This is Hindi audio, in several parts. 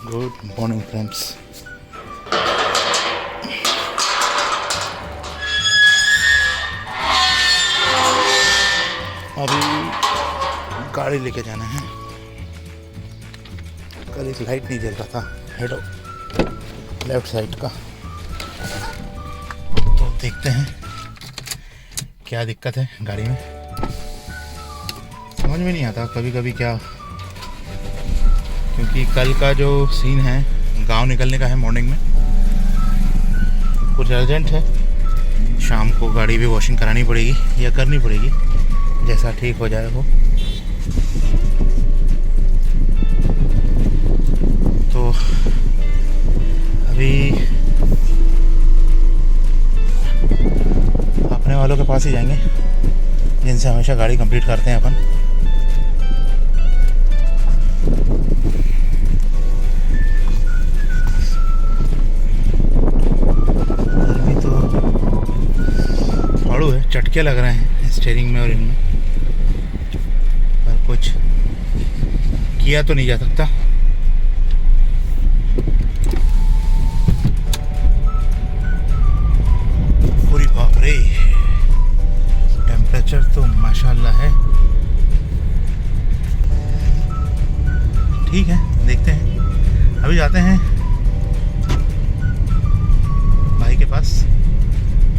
Good morning friends. अभी गाड़ी लेके जाना है। कल एक लाइट नहीं जल रहा था हेड लेफ्ट साइड का, तो देखते हैं क्या दिक्कत है गाड़ी में। समझ में नहीं आता कभी कभी क्या, क्योंकि कल का जो सीन है गांव निकलने का है मॉर्निंग में, कुछ अर्जेंट है। शाम को गाड़ी भी वॉशिंग करानी पड़ेगी या करनी पड़ेगी, जैसा ठीक हो जाए वो। तो अभी अपने वालों के पास ही जाएंगे जिनसे हमेशा गाड़ी कंप्लीट करते हैं अपन। गर्मी तो फाड़ू है, चटके लग रहे हैं स्टीयरिंग में और इनमें, पर कुछ किया तो नहीं जा सकता। पूरी बाप रे, टेम्परेचर तो माशाल्लाह है। ठीक है, देखते हैं। अभी जाते हैं भाई के पास,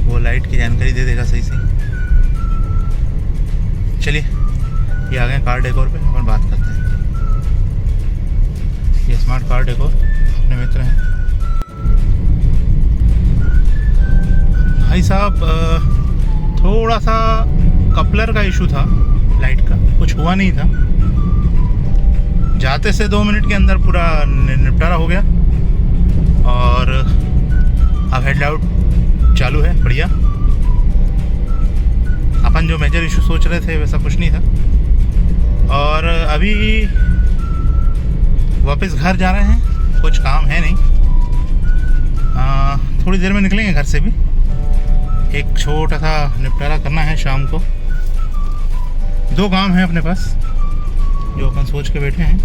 वो लाइट की जानकारी दे देगा सही से। चलिए, ये आ गए कार डेकोर पे, अपन बात करते हैं। ये स्मार्ट कार डेकोर अपने मित्र हैं। भाई साहब, थोड़ा सा कपलर का इशू था, लाइट का, कुछ हुआ नहीं था। जाते से 2 मिनट के अंदर पूरा निपटारा हो गया और अब हेडलाइट चालू है, बढ़िया। अपन जो मेजर इशू सोच रहे थे वैसा कुछ नहीं था। और अभी वापस घर जा रहे हैं, कुछ काम है नहीं। थोड़ी देर में निकलेंगे घर से भी, एक छोटा सा निपटारा करना है शाम को। 2 काम हैं अपने पास जो अपन सोच के बैठे हैं।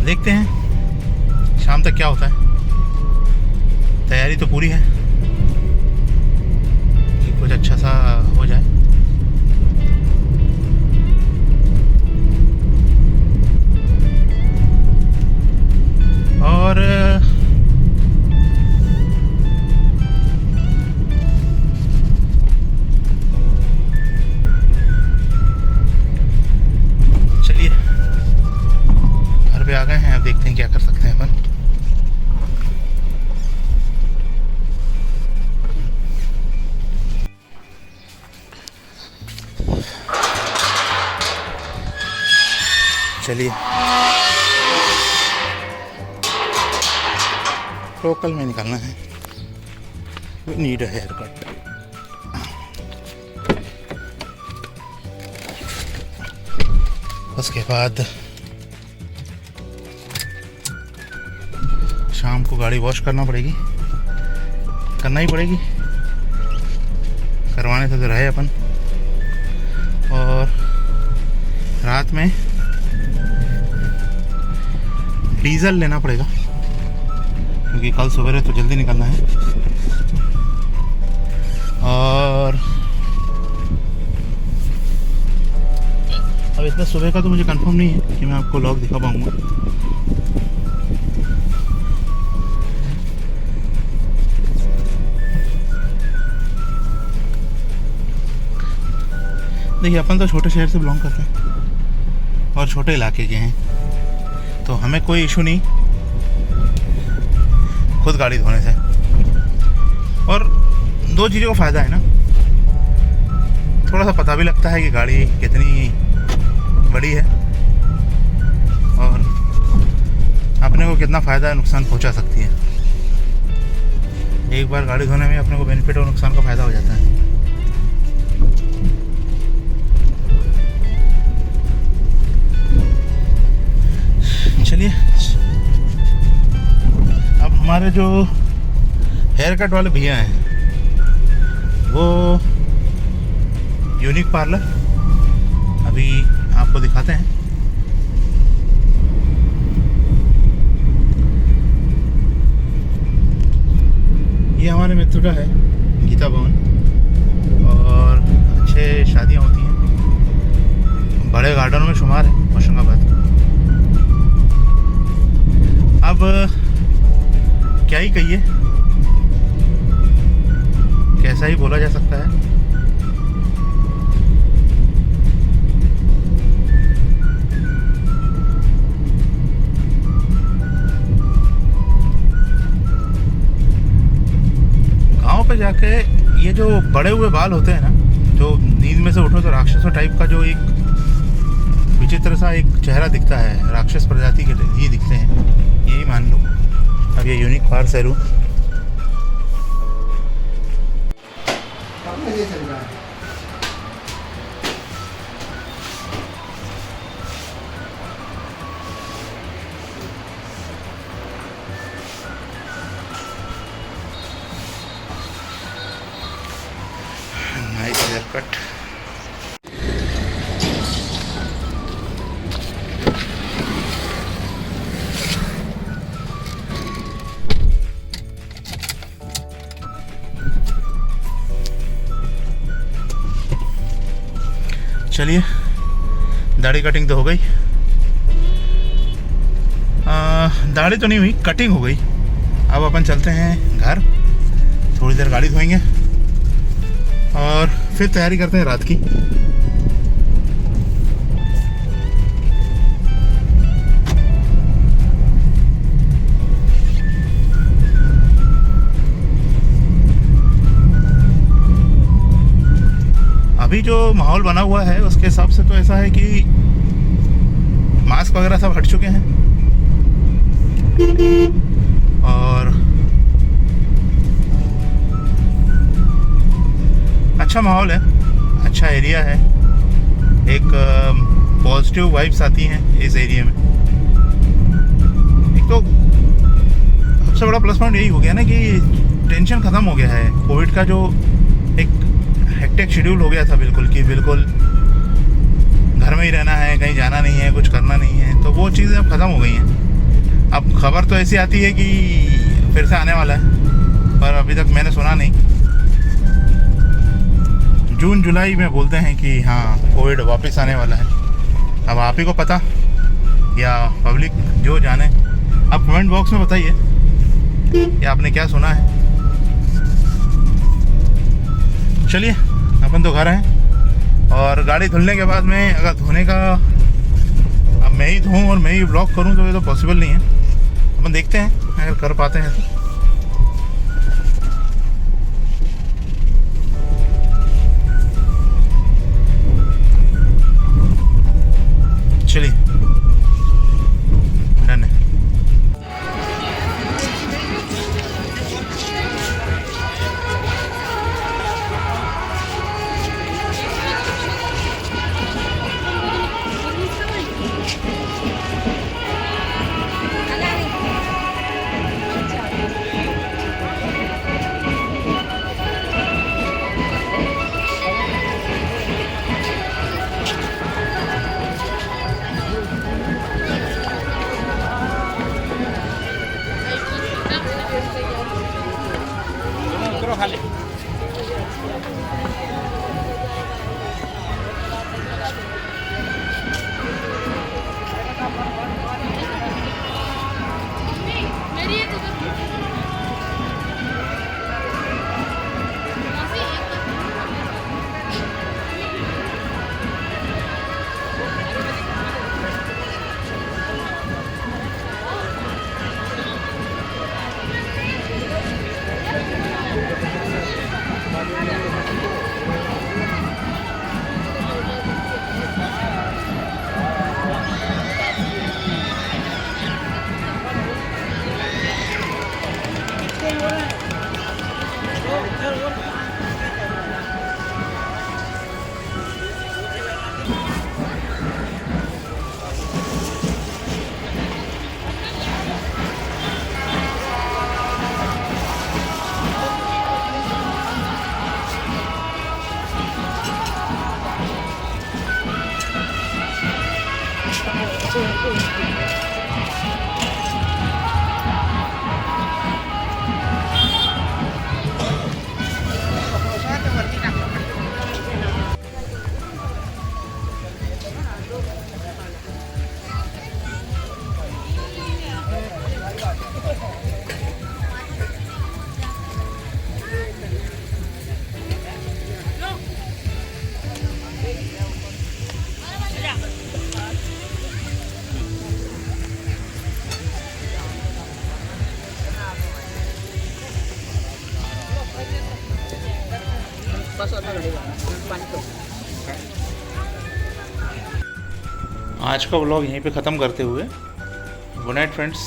देखते हैं शाम तक क्या होता है। तैयारी तो पूरी है कि कुछ अच्छा सा हो जाए। और चलिए, घर पे आ गए हैं, अब देखते हैं क्या कर सकते हैं अपन। चलिए, लोकल में निकलना है। We need a haircut. उसके बाद शाम को गाड़ी वॉश करना पड़ेगी, करना ही पड़ेगी, करवाने से तो रहे अपन। और रात में डीजल लेना पड़ेगा, क्योंकि कल सवेरे तो जल्दी निकलना है। और अब इतना सुबह का तो मुझे कंफर्म नहीं है कि मैं आपको लॉग दिखा पाऊँगा। देखिए, अपन तो छोटे शहर से बिलोंग करते हैं और छोटे इलाके के हैं, तो हमें कोई इशू नहीं खुद गाड़ी धोने से। और 2 चीज़ों का फ़ायदा है ना, थोड़ा सा पता भी लगता है कि गाड़ी कितनी बड़ी है और अपने को कितना फ़ायदा नुकसान पहुंचा सकती है। एक बार गाड़ी धोने में अपने को बेनिफिट और नुकसान का फ़ायदा हो जाता है। चलिए, अब हमारे जो हेयर कट वाले भैया हैं वो यूनिक पार्लर, अभी आपको दिखाते हैं। ये हमारे मित्र का है, गीता भवन, और अच्छे शादियाँ होती हैं, बड़े गार्डन में शुमार है होशंगाबाद का। अब क्या ही कहिए, कैसा ही बोला जा सकता है। गांव पे जाके ये जो बड़े हुए बाल होते हैं ना, जो नींद में से उठो तो राक्षसों टाइप का जो एक विचित्र सा एक चेहरा दिखता है, राक्षस प्रजाति के ये दिखते हैं, यही मान लो। अब ये यूनिक कार सैरू ये चल रहा है। Nice haircut. चलिए, दाढ़ी कटिंग तो हो गई, दाढ़ी तो नहीं हुई, कटिंग हो गई। अब अपन चलते हैं घर, थोड़ी देर गाड़ी धोएंगे और फिर तैयारी करते हैं रात की। अभी जो माहौल बना हुआ है उसके हिसाब से तो ऐसा है कि मास्क वगैरह सब हट चुके हैं और अच्छा माहौल है, अच्छा एरिया है, एक पॉजिटिव वाइब्स आती हैं इस एरिया में। एक तो सबसे बड़ा प्लस पॉइंट यही हो गया ना कि टेंशन ख़त्म हो गया है। कोविड का जो एक हेक्टिक शेड्यूल हो गया था बिल्कुल, कि बिल्कुल घर में ही रहना है, कहीं जाना नहीं है, कुछ करना नहीं है, तो वो चीज़ें अब ख़त्म हो गई हैं। अब खबर तो ऐसी आती है कि फिर से आने वाला है, पर अभी तक मैंने सुना नहीं। जून जुलाई में बोलते हैं कि हाँ कोविड वापस आने वाला है। अब आप ही को पता या पब्लिक जो जाने, आप कमेंट बॉक्स में बताइए कि आपने क्या सुना है। चलिए, अपन तो घर हैं और गाड़ी धुलने के बाद में अगर धोने का अब मैं ही धोऊँ और मैं ही ब्लॉग करूँ तो ये तो पॉसिबल नहीं है। अपन देखते हैं अगर कर पाते हैं तो। चलिए, डन है। बस होता घडीला पाणी ठेव. आज का व्लॉग यहीं पे ख़त्म करते हुए गुड नाइट फ्रेंड्स.